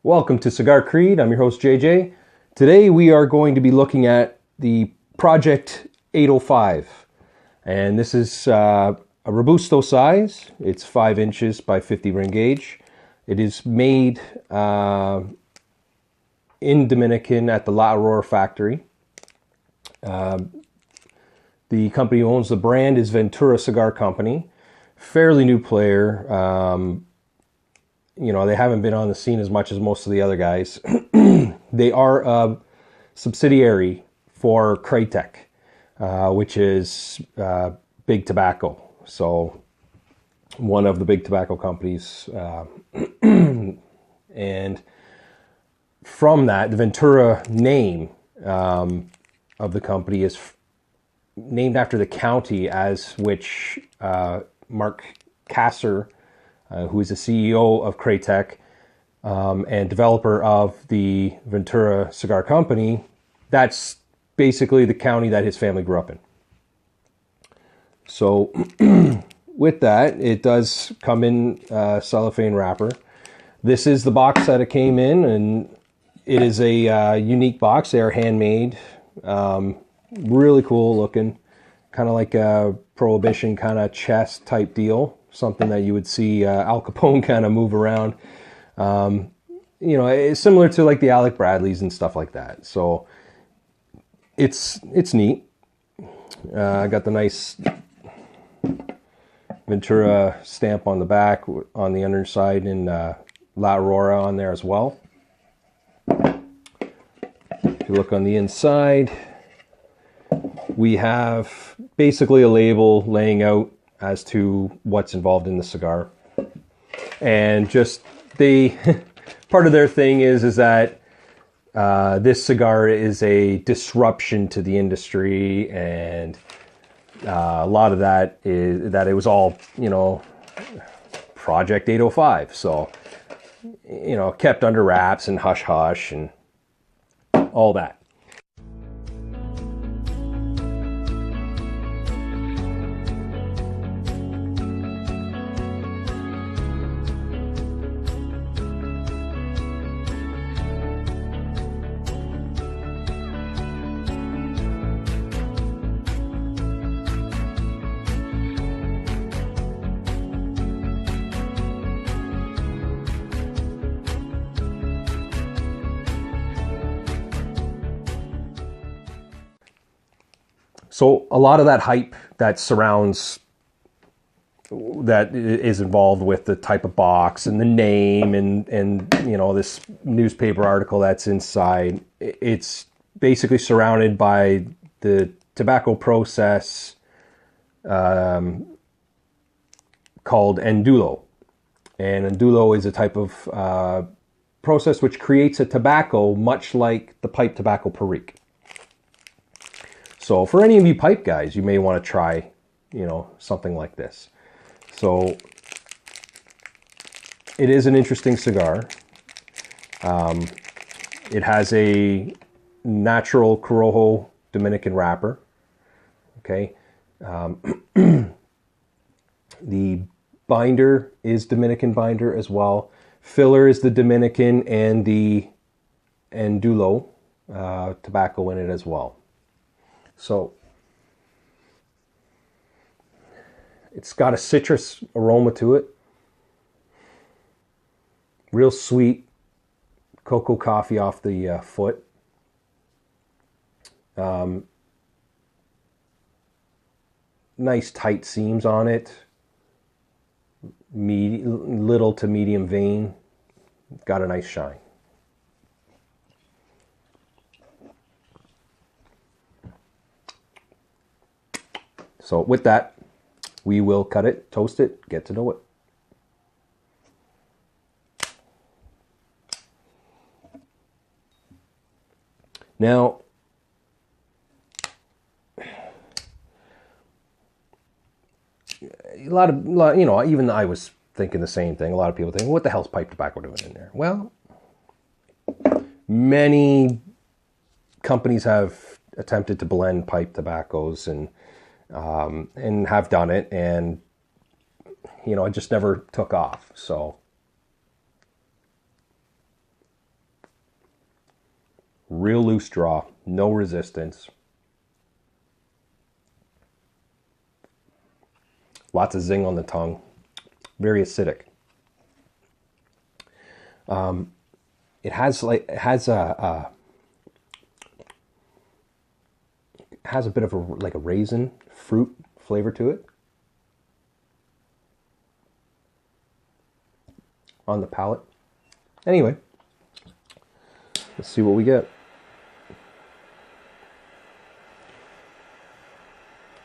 Welcome to Cigar Creed. I'm your host JJ. Today we are going to be looking at the Project 805, and this is a Robusto size. It's 5 inches by 50 ring gauge. It is made in Dominican at the Aurora factory. The company who owns the brand is Ventura Cigar Company. Fairly new player. They haven't been on the scene as much as most of the other guys. They are a subsidiary for Perique, which is big tobacco. So one of the big tobacco companies. And from that, the Ventura name of the company is named after the county as which Mark Kasser, who is the CEO of Perique and developer of the Ventura Cigar Company, that's basically the county that his family grew up in. So with that, it does come in cellophane wrapper. This is the box that it came in, and it is a unique box. They are handmade, really cool looking, kind of like a Prohibition kind of chest type deal. Something that you would see Al Capone kind of move around. It's similar to like the Alec Bradleys and stuff like that. So it's neat. I got the nice Ventura stamp on the back, on the underside, and La Aurora on there as well. If you look on the inside, we have basically a label laying out as to what's involved in the cigar. And just part of their thing is that this cigar is a disruption to the industry, and a lot of that is that it was all, Project 805. So, kept under wraps and hush hush and all that. So a lot of that hype that surrounds, that is involved with the type of box and the name and this newspaper article that's inside, it's basically surrounded by the tobacco process called Andullo. And Andullo is a type of process which creates a tobacco much like the pipe tobacco Perique. So for any of you pipe guys, you may want to try, something like this. So it is an interesting cigar. It has a natural Corojo Dominican wrapper. Okay. The binder is Dominican binder as well. Filler is the Dominican and the Andullo tobacco in it as well. So it's got a citrus aroma to it. Real sweet cocoa coffee off the foot. Nice tight seams on it. Little to medium vein. Got a nice shine. So with that, we will cut it, toast it, get to know it. Now, even I was thinking the same thing. A lot of people think, what the hell's pipe tobacco doing in there? Well, many companies have attempted to blend pipe tobaccos and have done it, and it just never took off. So Real loose draw, no resistance. Lots of zing on the tongue. Very acidic. It has a bit of a raisin fruit flavor to it on the palate. Anyway, let's see what we get.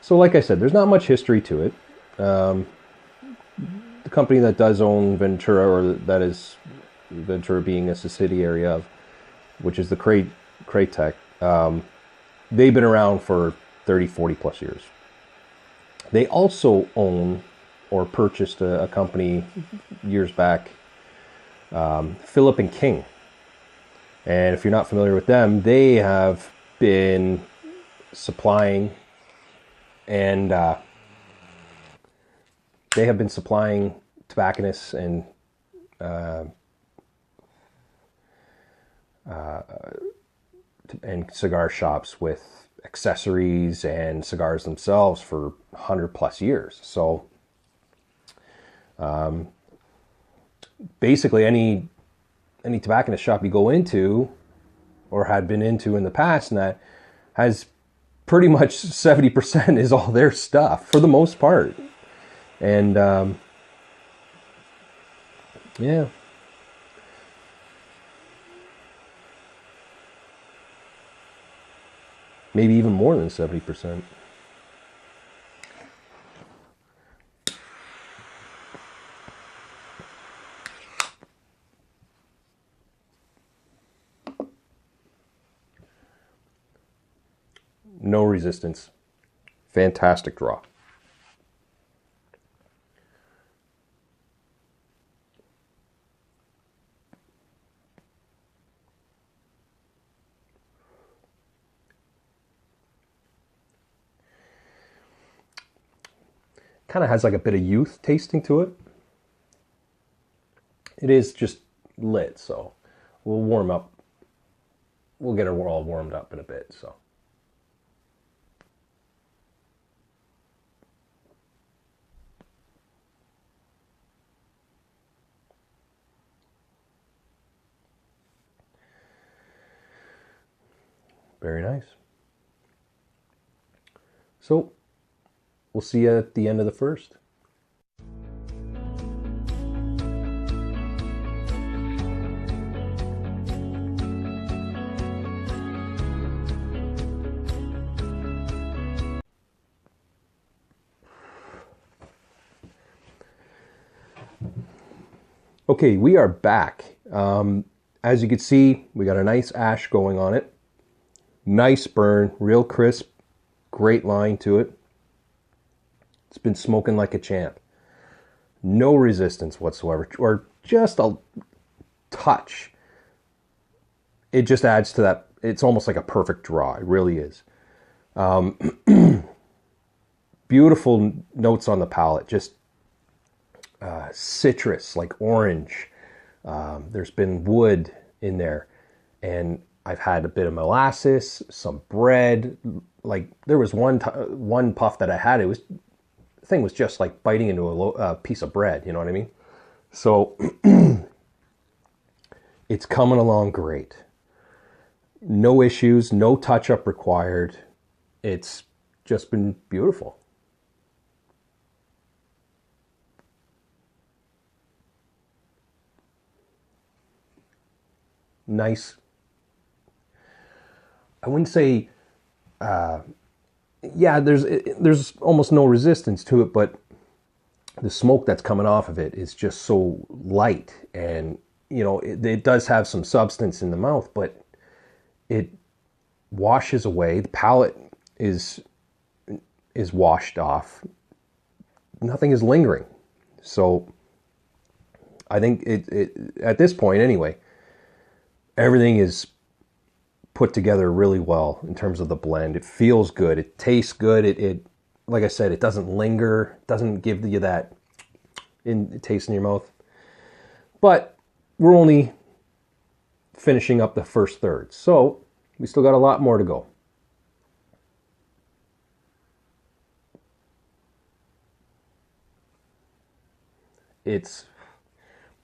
So like I said, there's not much history to it. The company that does own Ventura, or that is Ventura being a subsidiary of, which is the Tech, they've been around for 30, 40 plus years. They also own or purchased a company years back, Philip and King. And if you're not familiar with them, they have been supplying tobacconists and cigar shops with accessories and cigars themselves for 100 plus years. So basically any tobacconist shop you go into or had been into in the past, and that has pretty much 70% is all their stuff for the most part. And yeah. Maybe even more than 70%. No resistance. Fantastic draw. Kind of has like a bit of youth tasting to it. It is just lit, so we'll warm up. We'll get it all warmed up in a bit, so. Very nice. So, we'll see you at the end of the first. Okay, we are back. As you can see, we got a nice ash going on it. Nice burn, real crisp, great line to it. It's been smoking like a champ. No resistance whatsoever, or just a touch. It just adds to that. It's almost like a perfect draw. It really is. Beautiful notes on the palate. Just citrus, like orange. There's been wood in there. And I've had a bit of molasses, some bread. Like there was one puff that I had. The thing was just like biting into a piece of bread. You know what I mean? So it's coming along great. No issues, no touch-up required. It's just been beautiful. Nice. I wouldn't say, yeah, there's almost no resistance to it, but the smoke that's coming off of it is just so light, and you know it does have some substance in the mouth, but it washes away. The palate is washed off. Nothing is lingering. So I think it at this point anyway, everything is put together really well in terms of the blend. It feels good. It tastes good. It like I said, it doesn't linger. It doesn't give you that taste in your mouth. But we're only finishing up the first third. So We still got a lot more to go. It's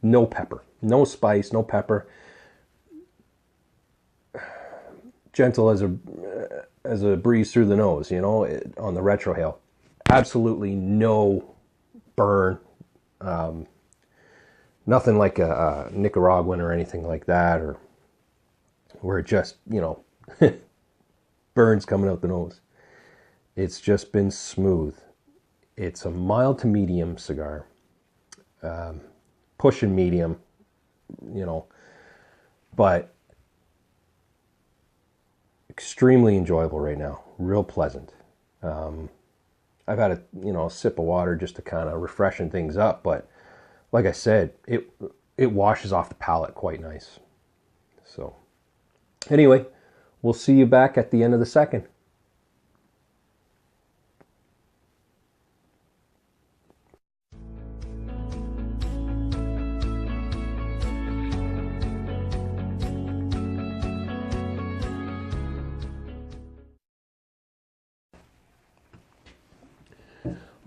no pepper, no spice, no pepper. Gentle as a breeze through the nose, you know, on the retrohale. Absolutely no burn. Nothing like a Nicaraguan or anything like that, or where it just, you know, burns coming out the nose. It's just been smooth. It's a mild to medium cigar. Pushing medium, you know, but extremely enjoyable right now. Real pleasant. I've had a sip of water just to kind of refreshen things up, but like I said, it washes off the palate quite nice. So anyway, we'll see you back at the end of the second.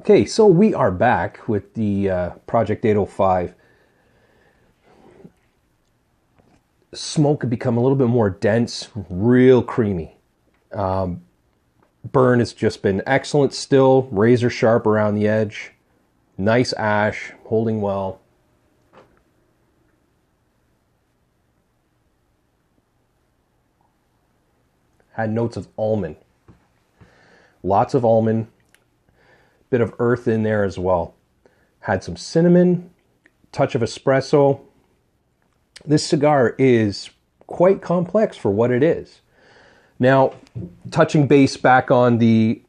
Okay, so we are back with the Project 805. Smoke had become a little bit more dense, real creamy. Burn has just been excellent still, razor sharp around the edge. Nice ash, holding well. Had notes of almond. Lots of almond. Bit of earth in there as well. Had some cinnamon, touch of espresso. This cigar is quite complex for what it is. Now, touching base back on the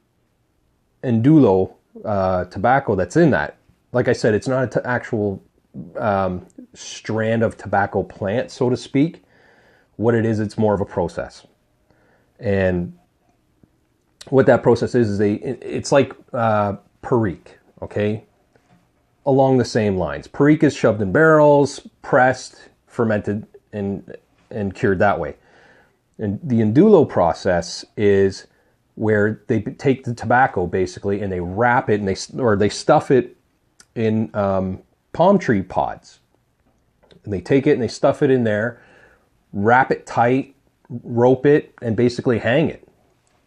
Andullo tobacco that's in that. Like I said, it's not an actual strand of tobacco plant, so to speak. What it is, it's more of a process. And what that process is it's like Perique, okay? Along the same lines. Perique is shoved in barrels, pressed, fermented, and cured that way. And the Andullo process is where they take the tobacco basically and they wrap it and they stuff it in palm tree pods. And they take it and they stuff it in there, wrap it tight, rope it, and basically hang it.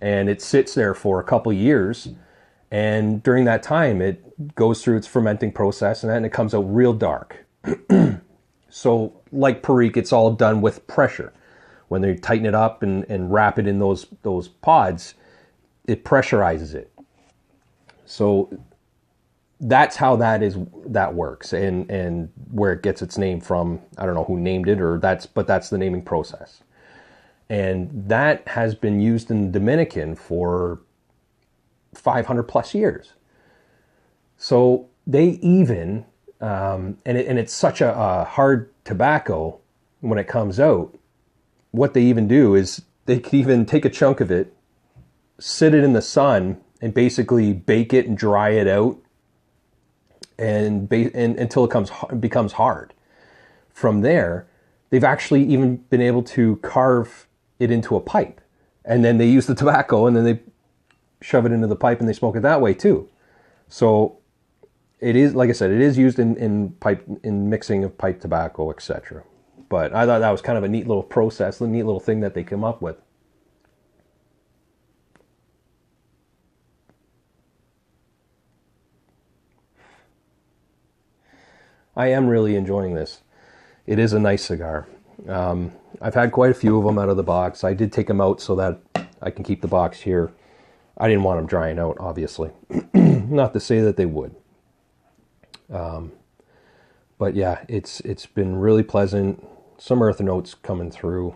And it sits there for a couple years. And during that time, it goes through its fermenting process and then it comes out real dark. So like Perique, it's all done with pressure. When they tighten it up and wrap it in those pods, it pressurizes it. So that's how that works and where it gets its name from. I don't know who named it, but that's the naming process. And that has been used in the Dominican for 500 plus years. So they even, and it's such a hard tobacco when it comes out, what they even do is they could even take a chunk of it, sit it in the sun, and basically bake it and dry it out and until it becomes hard. From there, they've actually even been able to carve it into a pipe. And then they use the tobacco and then they shove it into the pipe and they smoke it that way too. So it is, like I said, it is used in mixing of pipe tobacco, etc. But I thought that was kind of a neat little process, a neat little thing that they came up with. I am really enjoying this. It is a nice cigar. I've had quite a few of them out of the box. I did take them out so that I can keep the box here. I didn't want them drying out, obviously. Not to say that they would. But yeah, it's been really pleasant. Some earth notes coming through,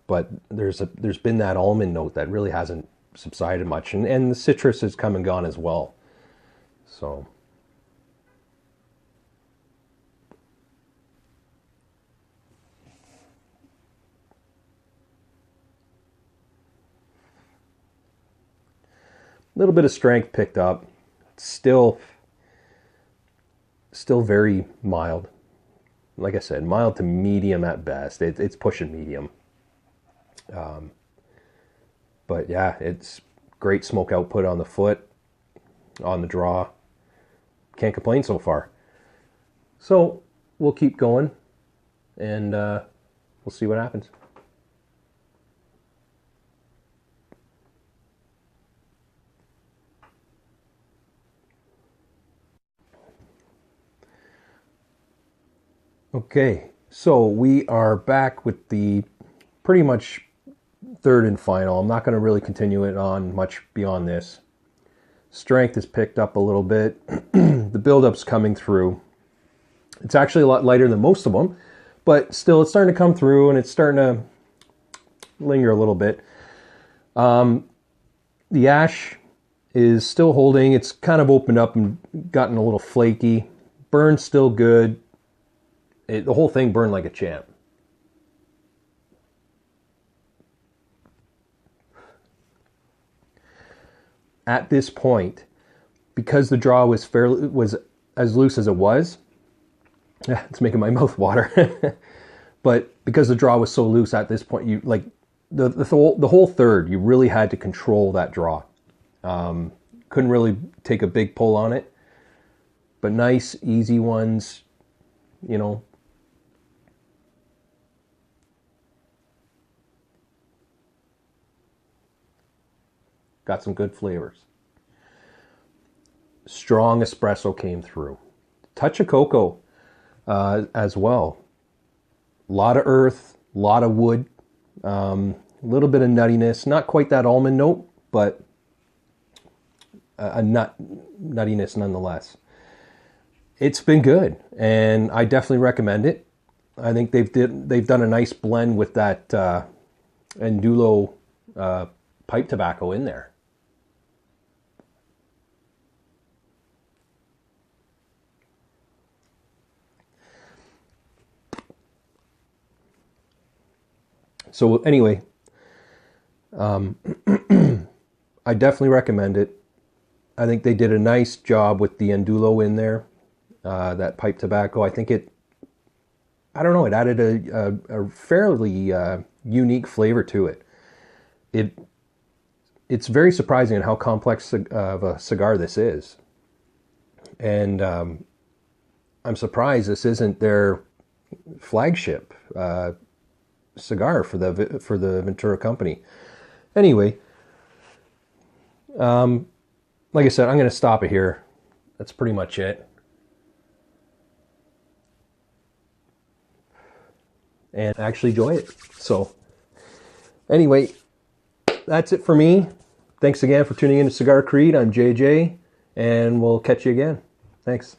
but there's been that almond note that really hasn't subsided much, and the citrus has come and gone as well. So. A little bit of strength picked up. Still very mild. Like I said, mild to medium at best. It's pushing medium. But yeah, it's great smoke output on the foot, on the draw. Can't complain so far. So we'll keep going, and we'll see what happens. Okay, so we are back with the pretty much third and final. I'm not going to really continue it on much beyond this. Strength is picked up a little bit. The build-up's coming through. It's actually a lot lighter than most of them, but still it's starting to come through, and it's starting to linger a little bit. The ash is still holding. It's kind of opened up and gotten a little flaky. Burn's still good. The whole thing burned like a champ. At this point, because the draw was as loose as it was, it's making my mouth water. But because the draw was so loose at this point, you like the whole third, you really had to control that draw. Couldn't really take a big pull on it, but nice, easy ones, you know. Got some good flavors. Strong espresso came through. Touch of cocoa as well. A lot of earth, a lot of wood, a little bit of nuttiness. Not quite that almond note, but a nuttiness nonetheless. It's been good, and I definitely recommend it. I think they've done a nice blend with that Andullo pipe tobacco in there. So anyway, I definitely recommend it. I think they did a nice job with the Andullo in there, that pipe tobacco. I think it added a fairly unique flavor to it. It's very surprising in how complex of a cigar this is. And I'm surprised this isn't their flagship cigar for the Ventura company. Anyway, like I said, I'm going to stop it here. That's pretty much it. And actually enjoy it. So anyway, that's it for me. Thanks again for tuning in to Cigar Creed. I'm JJ, and we'll catch you again. Thanks.